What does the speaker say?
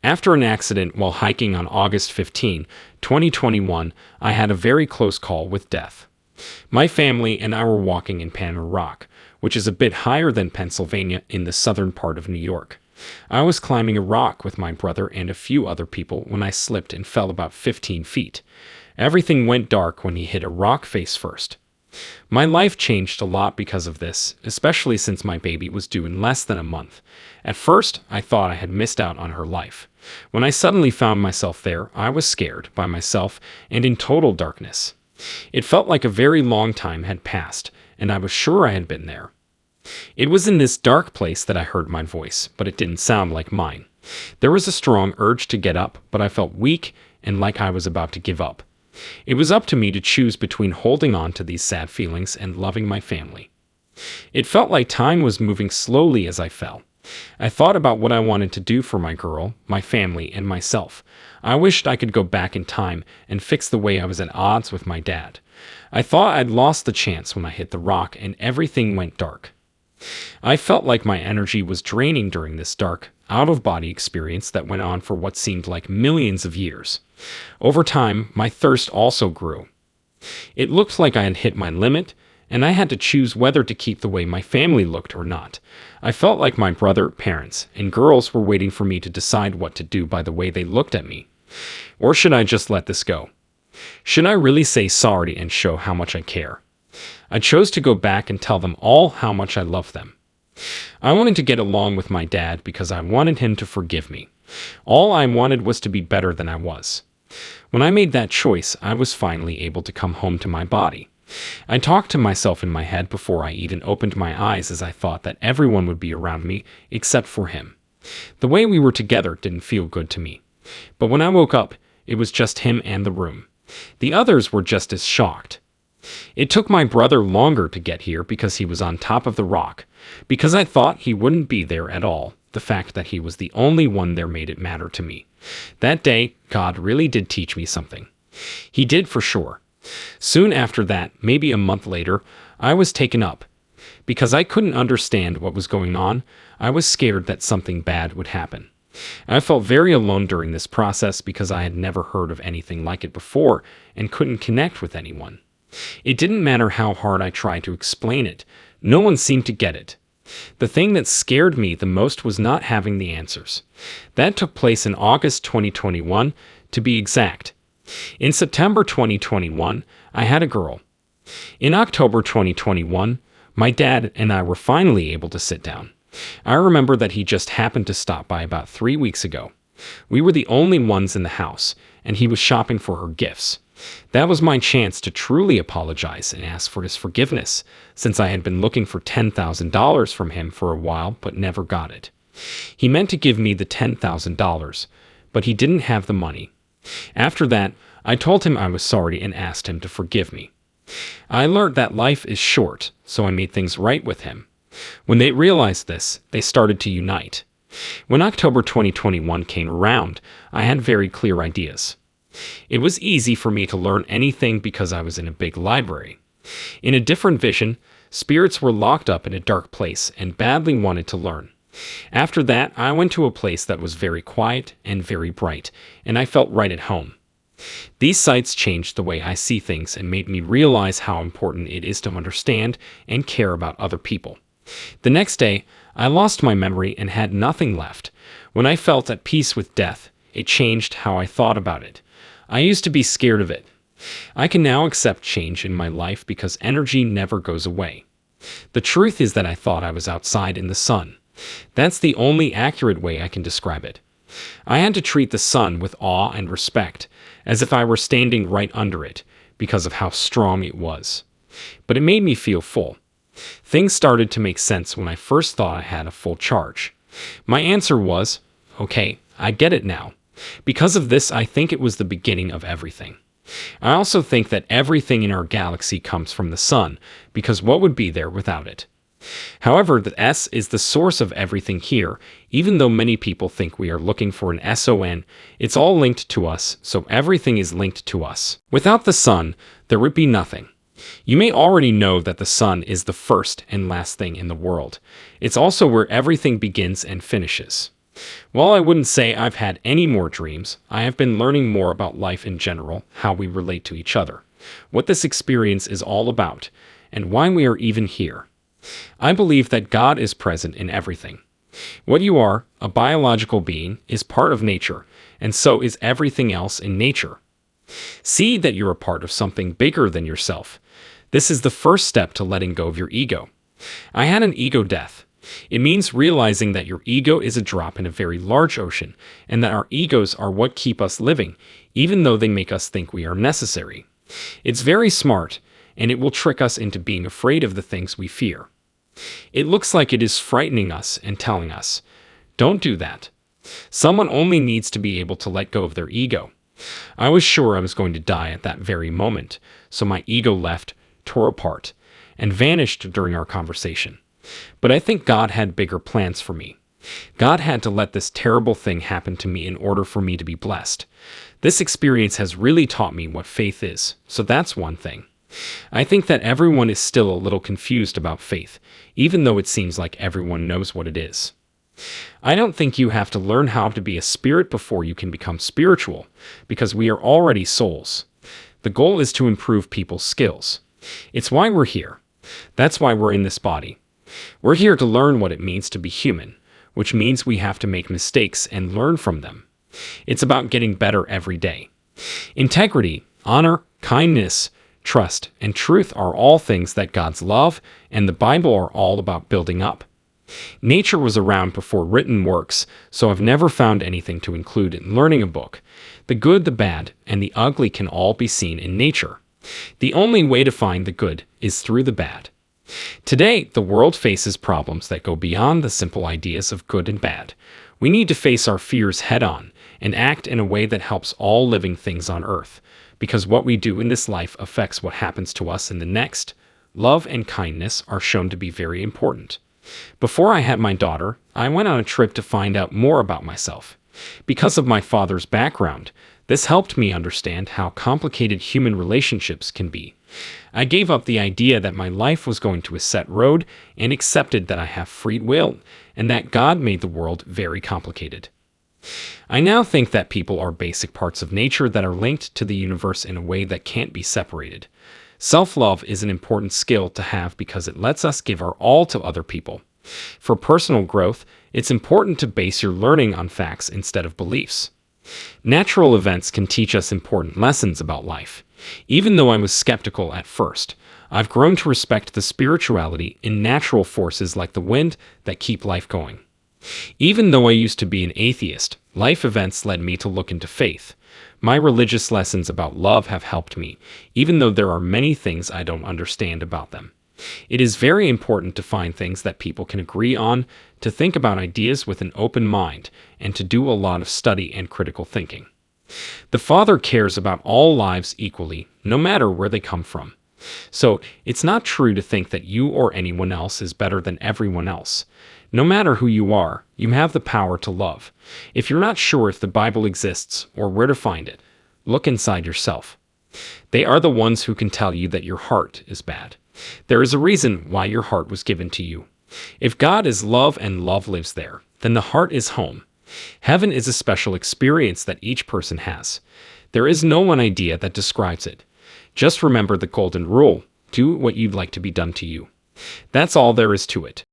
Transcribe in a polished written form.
After an accident while hiking on August 15, 2021, I had a very close call with death. My family and I were walking in Panama Rock, which is a bit higher than Pennsylvania in the southern part of New York. I was climbing a rock with my brother and a few other people when I slipped and fell about 15 feet. Everything went dark when he hit a rock face first. My life changed a lot because of this, especially since my baby was due in less than a month. At first, I thought I had missed out on her life. When I suddenly found myself there, I was scared, by myself, and in total darkness. It felt like a very long time had passed, and I was sure I had been there. It was in this dark place that I heard my voice, but it didn't sound like mine. There was a strong urge to get up, but I felt weak and like I was about to give up. It was up to me to choose between holding on to these sad feelings and loving my family. It felt like time was moving slowly as I fell. I thought about what I wanted to do for my girl, my family, and myself. I wished I could go back in time and fix the way I was at odds with my dad. I thought I'd lost the chance when I hit the rock and everything went dark. I felt like my energy was draining during this dark, out-of-body experience that went on for what seemed like millions of years. Over time, my thirst also grew. It looked like I had hit my limit, and I had to choose whether to keep the way my family looked or not. I felt like my brother, parents, and girls were waiting for me to decide what to do by the way they looked at me. Or should I just let this go? Should I really say sorry and show how much I care? I chose to go back and tell them all how much I love them. I wanted to get along with my dad because I wanted him to forgive me. All I wanted was to be better than I was. When I made that choice, I was finally able to come home to my body. I talked to myself in my head before I even opened my eyes as I thought that everyone would be around me except for him. The way we were together didn't feel good to me. But when I woke up, it was just him and the room. The others were just as shocked. It took my brother longer to get here because he was on top of the rock. Because I thought he wouldn't be there at all, the fact that he was the only one there made it matter to me. That day, God really did teach me something. He did for sure. Soon after that, maybe a month later, I was taken up. Because I couldn't understand what was going on, I was scared that something bad would happen. I felt very alone during this process because I had never heard of anything like it before and couldn't connect with anyone. It didn't matter how hard I tried to explain it. No one seemed to get it. The thing that scared me the most was not having the answers. That took place in August 2021, to be exact. In September 2021, I had a girl. In October 2021, my dad and I were finally able to sit down. I remember that he just happened to stop by about 3 weeks ago. We were the only ones in the house, and he was shopping for her gifts. That was my chance to truly apologize and ask for his forgiveness, since I had been looking for $10,000 from him for a while but never got it. He meant to give me the $10,000, but he didn't have the money. After that, I told him I was sorry and asked him to forgive me. I learned that life is short, so I made things right with him. When they realized this, they started to unite. When October 2021 came around, I had very clear ideas. It was easy for me to learn anything because I was in a big library. In a different vision, spirits were locked up in a dark place and badly wanted to learn. After that, I went to a place that was very quiet and very bright, and I felt right at home. These sites changed the way I see things and made me realize how important it is to understand and care about other people. The next day, I lost my memory and had nothing left. When I felt at peace with death, it changed how I thought about it. I used to be scared of it. I can now accept change in my life because energy never goes away. The truth is that I thought I was outside in the sun. That's the only accurate way I can describe it. I had to treat the sun with awe and respect, as if I were standing right under it, because of how strong it was. But it made me feel full. Things started to make sense when I first thought I had a full charge. My answer was, okay, I get it now. Because of this, I think it was the beginning of everything. I also think that everything in our galaxy comes from the sun, because what would be there without it? However, the S is the source of everything here. Even though many people think we are looking for an SON, it's all linked to us, so everything is linked to us. Without the sun, there would be nothing. You may already know that the sun is the first and last thing in the world. It's also where everything begins and finishes. While I wouldn't say I've had any more dreams, I have been learning more about life in general, how we relate to each other, what this experience is all about, and why we are even here. I believe that God is present in everything. What you are, a biological being, is part of nature, and so is everything else in nature. See that you're a part of something bigger than yourself. This is the first step to letting go of your ego. I had an ego death. It means realizing that your ego is a drop in a very large ocean, and that our egos are what keep us living, even though they make us think we are necessary. It's very smart, and it will trick us into being afraid of the things we fear. It looks like it is frightening us and telling us, don't do that. Someone only needs to be able to let go of their ego. I was sure I was going to die at that very moment, so my ego left, tore apart, and vanished during our conversation. But I think God had bigger plans for me. God had to let this terrible thing happen to me in order for me to be blessed. This experience has really taught me what faith is, so that's one thing. I think that everyone is still a little confused about faith, even though it seems like everyone knows what it is. I don't think you have to learn how to be a spirit before you can become spiritual, because we are already souls. The goal is to improve people's skills. It's why we're here. That's why we're in this body. We're here to learn what it means to be human, which means we have to make mistakes and learn from them. It's about getting better every day. Integrity, honor, kindness, trust, and truth are all things that God's love and the Bible are all about building up. Nature was around before written works, so I've never found anything to include in learning a book. The good, the bad, and the ugly can all be seen in nature. The only way to find the good is through the bad. Today, the world faces problems that go beyond the simple ideas of good and bad. We need to face our fears head-on and act in a way that helps all living things on Earth, because what we do in this life affects what happens to us in the next. Love and kindness are shown to be very important. Before I had my daughter, I went on a trip to find out more about myself. Because of my father's background, this helped me understand how complicated human relationships can be. I gave up the idea that my life was going to a set road and accepted that I have free will and that God made the world very complicated. I now think that people are basic parts of nature that are linked to the universe in a way that can't be separated. Self-love is an important skill to have because it lets us give our all to other people. For personal growth, it's important to base your learning on facts instead of beliefs. Natural events can teach us important lessons about life. Even though I was skeptical at first, I've grown to respect the spirituality in natural forces like the wind that keep life going. Even though I used to be an atheist, life events led me to look into faith. My religious lessons about love have helped me, even though there are many things I don't understand about them. It is very important to find things that people can agree on, to think about ideas with an open mind, and to do a lot of study and critical thinking. The Father cares about all lives equally, no matter where they come from. So, it's not true to think that you or anyone else is better than everyone else. No matter who you are, you have the power to love. If you're not sure if the Bible exists or where to find it, look inside yourself. They are the ones who can tell you that your heart is bad. There is a reason why your heart was given to you. If God is love and love lives there, then the heart is home. Heaven is a special experience that each person has. There is no one idea that describes it. Just remember the golden rule: do what you'd like to be done to you. That's all there is to it.